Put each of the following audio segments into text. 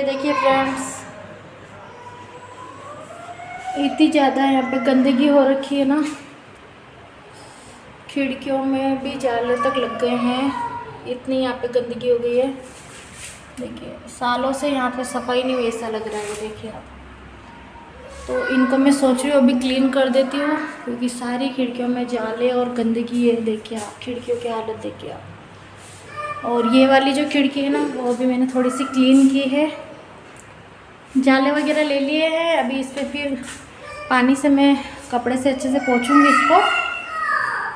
देखिए फ्रेंड्स, इतनी ज़्यादा यहाँ पे गंदगी हो रखी है ना, खिड़कियों में भी जाले तक लग गए हैं। इतनी यहाँ पे गंदगी हो गई है। देखिए सालों से यहाँ पे सफाई नहीं हुई, ऐसा लग रहा है। देखिए आप, तो इनको मैं सोच रही हूँ अभी क्लीन कर देती हूँ, क्योंकि सारी खिड़कियों में जाले और गंदगी है। देखिए आप, खिड़कियों की हालत देखिए आप। और ये वाली जो खिड़की है ना, वो अभी मैंने थोड़ी सी क्लीन की है, जाले वगैरह ले लिए हैं। अभी इस पर फिर पानी से मैं कपड़े से अच्छे से पोंछूंगी इसको।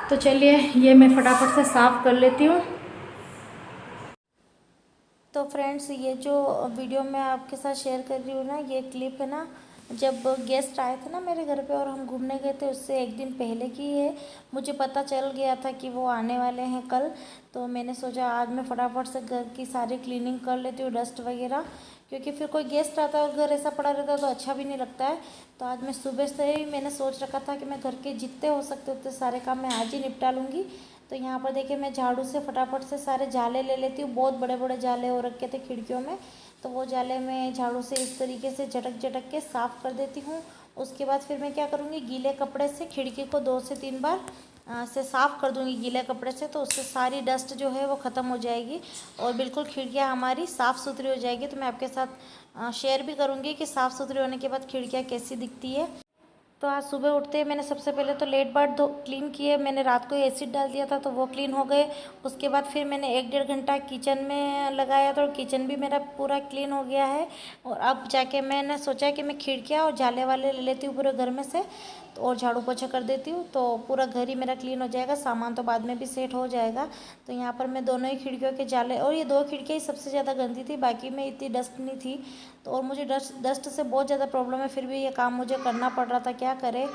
तो चलिए ये मैं फटाफट से साफ़ कर लेती हूँ। तो फ्रेंड्स, ये जो वीडियो मैं आपके साथ शेयर कर रही हूँ ना, ये क्लिप है ना, जब गेस्ट आए थे ना मेरे घर पे और हम घूमने गए थे, उससे एक दिन पहले की है। मुझे पता चल गया था कि वो आने वाले हैं कल, तो मैंने सोचा आज मैं फटाफट से घर की सारी क्लीनिंग कर लेती हूँ, डस्ट वगैरह, क्योंकि फिर कोई गेस्ट आता है और घर ऐसा पड़ा रहता है तो अच्छा भी नहीं लगता है। तो आज मैं सुबह से ही मैंने सोच रखा था कि मैं घर के जितने हो सकते उतने सारे काम मैं आज ही निपटा लूँगी। तो यहाँ पर देखिए मैं झाड़ू से फटाफट से सारे जाले ले लेती हूँ। बहुत बड़े बड़े जाले हो रखे थे खिड़कियों में, तो वो जाले मैं झाड़ू से इस तरीके से झटक झटक के साफ़ कर देती हूँ। उसके बाद फिर मैं क्या करूँगी, गीले कपड़े से खिड़की को 2 से 3 बार से साफ़ कर दूँगी गीले कपड़े से, तो उससे सारी डस्ट जो है वो ख़त्म हो जाएगी और बिल्कुल खिड़कियाँ हमारी साफ़ सुथरी हो जाएगी। तो मैं आपके साथ शेयर भी करूँगी कि साफ़ सुथरी होने के बाद खिड़कियाँ कैसी दिखती है। तो आज सुबह उठते ही मैंने सबसे पहले तो लेट बार दो क्लीन किए। मैंने रात को एसिड डाल दिया था तो वो क्लीन हो गए। उसके बाद फिर मैंने 1-1.5 घंटा किचन में लगाया था और किचन भी मेरा पूरा क्लीन हो गया है। और अब जाके मैंने सोचा कि मैं खिड़कियाँ और जाले वाले ले लेती हूँ पूरे घर में से, तो और झाड़ू पोछा कर देती हूँ, तो पूरा घर ही मेरा क्लीन हो जाएगा। सामान तो बाद में भी सेट हो जाएगा। तो यहाँ पर मैं दोनों ही खिड़कियों के जाले, और ये 2 खिड़कियाँ ही सबसे ज़्यादा गंदी थी, बाकी में इतनी डस्ट नहीं थी। तो और मुझे डस्ट से बहुत ज़्यादा प्रॉब्लम है, फिर भी ये काम मुझे करना पड़ रहा था, क्या करें।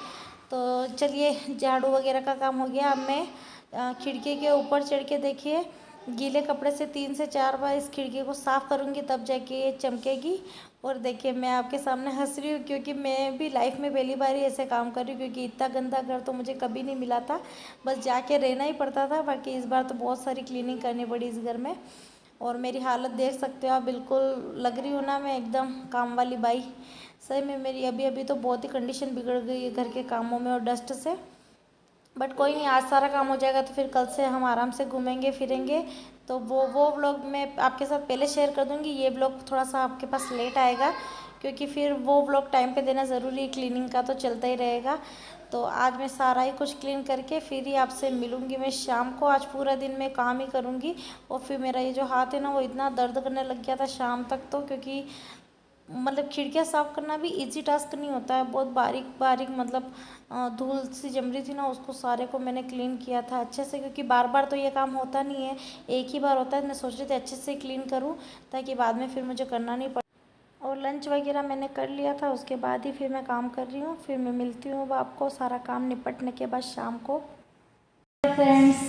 तो चलिए झाड़ू वगैरह का काम हो गया। अब मैं खिड़की के ऊपर चढ़ के देखिए गीले कपड़े से 3 से 4 बार इस खिड़की को साफ़ करूँगी, तब जाके ये चमकेगी। और देखिए मैं आपके सामने हंस रही हूँ, क्योंकि मैं भी लाइफ में पहली बार ही ऐसे काम कर रही हूँ, क्योंकि इतना गंदा घर तो मुझे कभी नहीं मिला था, बस जाके रहना ही पड़ता था। बाकी इस बार तो बहुत सारी क्लीनिंग करनी पड़ी इस घर में। और मेरी हालत देख सकते हो आप, बिल्कुल लग रही हूँ ना मैं एकदम काम वाली बाई। सही में मेरी अभी अभी तो बहुत ही कंडीशन बिगड़ गई है घर के कामों में और डस्ट से। बट कोई नहीं, आज सारा काम हो जाएगा तो फिर कल से हम आराम से घूमेंगे फिरेंगे। तो वो व्लॉग मैं आपके साथ पहले शेयर कर दूँगी। ये व्लॉग थोड़ा सा आपके पास लेट आएगा, क्योंकि फिर वो व्लॉग टाइम पे देना ज़रूरी है, क्लीनिंग का तो चलता ही रहेगा। तो आज मैं सारा ही कुछ क्लीन करके फिर ही आपसे मिलूँगी मैं शाम को। आज पूरा दिन मैं काम ही करूँगी। और फिर मेरा ये जो हाथ है ना, वो इतना दर्द करने लग गया था शाम तक तो, क्योंकि मतलब खिड़कियाँ साफ़ करना भी इजी टास्क नहीं होता है। बहुत बारीक बारीक मतलब धूल सी जम रही थी ना, उसको सारे को मैंने क्लीन किया था अच्छे से, क्योंकि बार बार तो ये काम होता नहीं है, एक ही बार होता है। मैं सोच रही थी अच्छे से क्लीन करूँ ताकि बाद में फिर मुझे करना नहीं पड़े। और लंच वगैरह मैंने कर लिया था, उसके बाद ही फिर मैं काम कर रही हूँ। फिर मैं मिलती हूँ अब आपको सारा काम निपटने के बाद शाम को। फ्रेंड्स,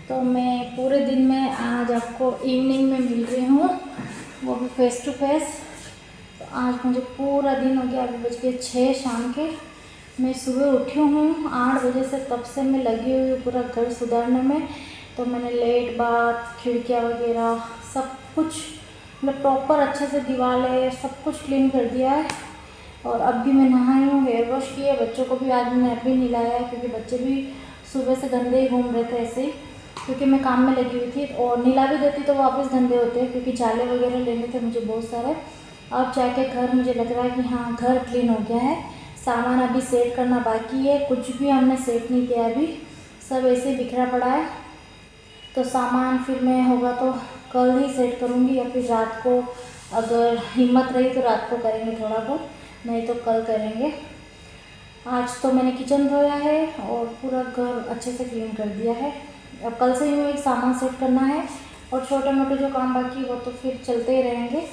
तो मैं पूरे दिन में आज आपको इवनिंग में मिल रही हूँ, वो भी फेस टू फेस। तो आज मुझे पूरा दिन हो गया, अभी बज गए 6 शाम के। मैं सुबह उठी हूँ 8 बजे से, तब से मैं लगी हुई हूँ पूरा घर सुधारने में। तो मैंने लेट बाथ, खिड़कियाँ वगैरह सब कुछ मतलब प्रॉपर अच्छे से दीवारें सब कुछ क्लीन कर दिया है। और अब भी मैं नहाई हूँ, हेयर वॉश किया। बच्चों को भी आज मैंने अभी नहलाया है, क्योंकि बच्चे भी सुबह से गंदे ही घूम रहे थे ऐसे ही, क्योंकि मैं काम में लगी हुई थी। और नहला भी देती तो वापस गंदे होते हैं, क्योंकि जाले वगैरह लेने थे मुझे बहुत सारे। अब जाके घर मुझे लग रहा है कि हाँ घर क्लीन हो गया है। सामान अभी सेट करना बाकी है, कुछ भी हमने सेट नहीं किया अभी, सब ऐसे बिखरा पड़ा है। तो सामान फिर मैं होगा तो कल ही सेट करूँगी, या फिर रात को अगर हिम्मत रही तो रात को करेंगे थोड़ा बहुत, नहीं तो कल करेंगे। आज तो मैंने किचन धोया है और पूरा घर अच्छे से क्लीन कर दिया है। अब कल से ही एक सामान सेट करना है, और छोटे मोटे जो काम बाकी वो तो फिर चलते ही रहेंगे।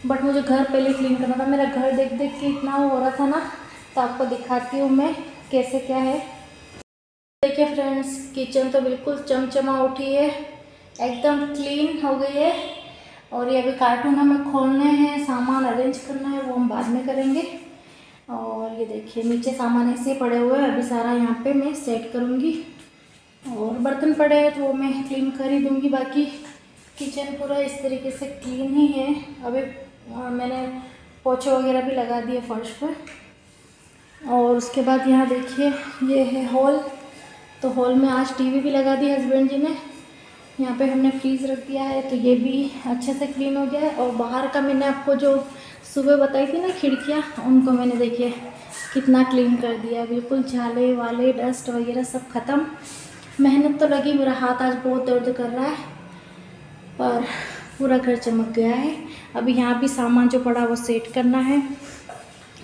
बट मुझे घर पहले क्लीन करना था। मेरा घर देख देख के इतना हो रहा था ना, तो आपको दिखाती हूँ मैं कैसे क्या है। देखिए फ्रेंड्स, किचन तो बिल्कुल चमचमा उठी है, एकदम क्लीन हो गई है। और ये अभी कार्टून हमें खोलने हैं, सामान अरेंज करना है, वो हम बाद में करेंगे। और ये देखिए नीचे सामान ऐसे पड़े हुए हैं, अभी सारा यहाँ पे मैं सेट करूँगी। और बर्तन पड़े हैं तो वो मैं क्लीन कर ही दूँगी। बाकी किचन पूरा इस तरीके से क्लीन ही है। अभी और मैंने पोछे वगैरह भी लगा दिए फर्श पर। और उसके बाद यहाँ देखिए ये है हॉल। तो हॉल में आज टीवी भी लगा दी हस्बैंड जी ने। यहाँ पे हमने फ्रीज रख दिया है तो ये भी अच्छे से क्लीन हो गया है। और बाहर का मैंने आपको जो सुबह बताई थी ना खिड़कियाँ, उनको मैंने देखिए कितना क्लीन कर दिया, बिल्कुल झाले वाले डस्ट वगैरह सब ख़त्म। मेहनत तो लगी, मेरा हाथ आज बहुत दर्द कर रहा है, पर पूरा घर चमक गया है। अभी यहाँ भी सामान जो पड़ा वो सेट करना है।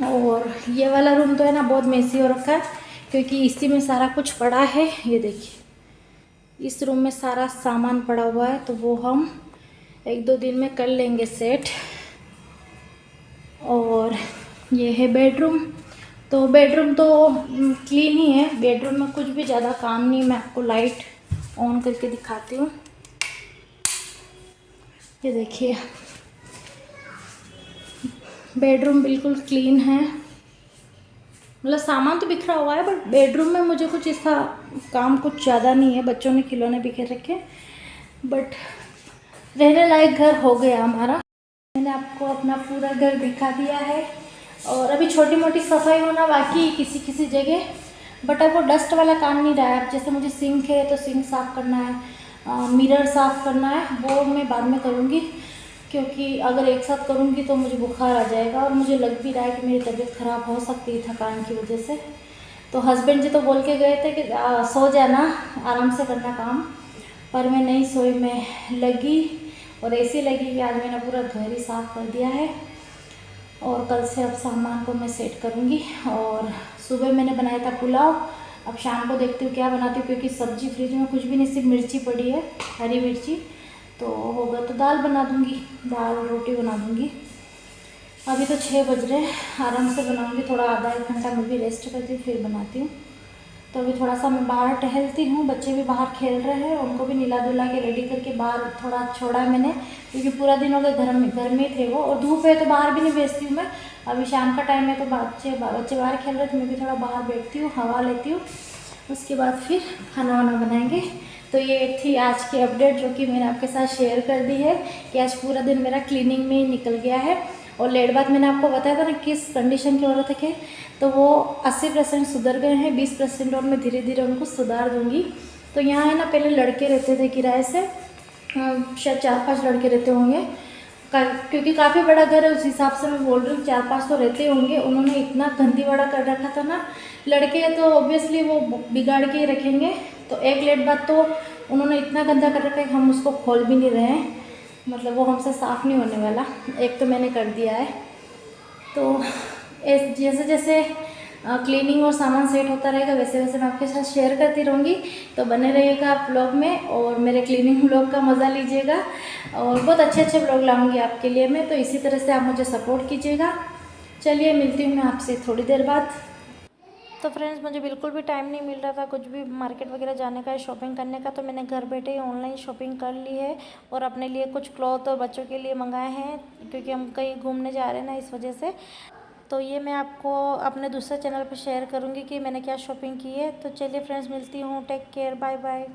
और ये वाला रूम तो है ना बहुत मेसी हो रखा है, क्योंकि इसी में सारा कुछ पड़ा है। ये देखिए इस रूम में सारा सामान पड़ा हुआ है, तो वो हम 1-2 दिन में कर लेंगे सेट। और ये है बेडरूम। तो बेडरूम तो क्लीन ही है, बेडरूम में कुछ भी ज़्यादा काम नहीं। मैं आपको लाइट ऑन करके दिखाती हूँ। ये देखिए बेडरूम बिल्कुल क्लीन है, मतलब सामान तो बिखरा हुआ है, बट बेडरूम में मुझे कुछ इसका काम कुछ ज़्यादा नहीं है। बच्चों ने खिलौने बिखेर रखे, बट रहने लायक घर हो गया हमारा। मैंने आपको अपना पूरा घर दिखा दिया है। और अभी छोटी मोटी सफाई होना बाकी किसी किसी जगह, बट अब वो डस्ट वाला काम नहीं रहा है। अब जैसे मुझे सिंक है तो सिंक साफ़ करना है, मिरर साफ़ करना है, वो मैं बाद में करूँगी, क्योंकि अगर एक साथ करूँगी तो मुझे बुखार आ जाएगा। और मुझे लग भी रहा है कि मेरी तबीयत ख़राब हो सकती है थकान की वजह से। तो हस्बैंड जी तो बोल के गए थे कि सो जाना, आराम से करना काम, पर मैं नहीं सोई, मैं लगी और ऐसी लगी कि आज मैंने पूरा घर ही साफ़ कर दिया है। और कल से अब सामान को मैं सेट करूँगी। और सुबह मैंने बनाया था पुलाव, अब शाम को देखती हूँ क्या बनाती हूँ, क्योंकि सब्ज़ी फ्रिज में कुछ भी नहीं, सिर्फ मिर्ची पड़ी है, हरी मिर्ची। तो होगा तो दाल बना दूँगी, दाल रोटी बना दूँगी। अभी तो 6 बज रहे हैं, आराम से बनाऊँगी, थोड़ा आधा 1 घंटा मैं भी रेस्ट करती हूँ फिर बनाती हूँ। तो अभी थोड़ा सा मैं बाहर टहलती हूँ, बच्चे भी बाहर खेल रहे हैं, उनको भी नहला धुला के रेडी करके बाहर थोड़ा छोड़ा है मैंने, क्योंकि पूरा दिन हो गया घर में थे वो, और धूप है तो बाहर भी नहीं भेजती हूँ मैं। अभी शाम का टाइम है तो बच्चे बाहर खेल रहे थे, मैं भी थोड़ा बाहर बैठती हूँ, हवा लेती हूँ। उसके बाद फिर खाना वाना बनाएंगे। तो ये थी आज की अपडेट जो कि मैंने आपके साथ शेयर कर दी है, कि आज पूरा दिन मेरा क्लीनिंग में ही निकल गया है। और लेट बात मैंने आपको बताया था ना किस कंडीशन की औरत है, तो वो 80% सुधर गए हैं, 20% और मैं धीरे धीरे उनको सुधार दूँगी। तो यहाँ है ना, पहले लड़के रहते थे किराए से, शायद 4-5 लड़के रहते होंगे, क्योंकि काफ़ी बड़ा घर है, उस हिसाब से मैं बोल रही हूँ 4-5 तो रहते होंगे। उन्होंने इतना गंदी वाड़ा कर रखा था ना, लड़के तो ऑब्वियसली वो बिगाड़ के ही रखेंगे। तो एक लेट बाद तो उन्होंने इतना गंदा कर रखा है कि हम उसको खोल भी नहीं रहे हैं, मतलब वो हमसे साफ़ नहीं होने वाला। एक तो मैंने कर दिया है। तो जैसे जैसे क्लीनिंग और सामान सेट होता रहेगा वैसे वैसे मैं आपके साथ शेयर करती रहूँगी। तो बने रहिएगा आप ब्लॉग में और मेरे क्लीनिंग ब्लॉग का मज़ा लीजिएगा। और बहुत अच्छे अच्छे ब्लॉग लाऊंगी आपके लिए मैं, तो इसी तरह से आप मुझे सपोर्ट कीजिएगा। चलिए मिलती हूँ मैं आपसे थोड़ी देर बाद। तो फ्रेंड्स मुझे बिल्कुल भी टाइम नहीं मिल रहा था कुछ भी मार्केट वगैरह जाने का, शॉपिंग करने का, तो मैंने घर बैठे ही ऑनलाइन शॉपिंग कर ली है। और अपने लिए कुछ क्लॉथ और बच्चों के लिए मंगाए हैं, क्योंकि हम कहीं घूमने जा रहे हैं ना, इस वजह से। तो ये मैं आपको अपने दूसरे चैनल पर शेयर करूँगी कि मैंने क्या शॉपिंग की है। तो चलिए फ्रेंड्स मिलती हूँ, टेक केयर, बाय बाय।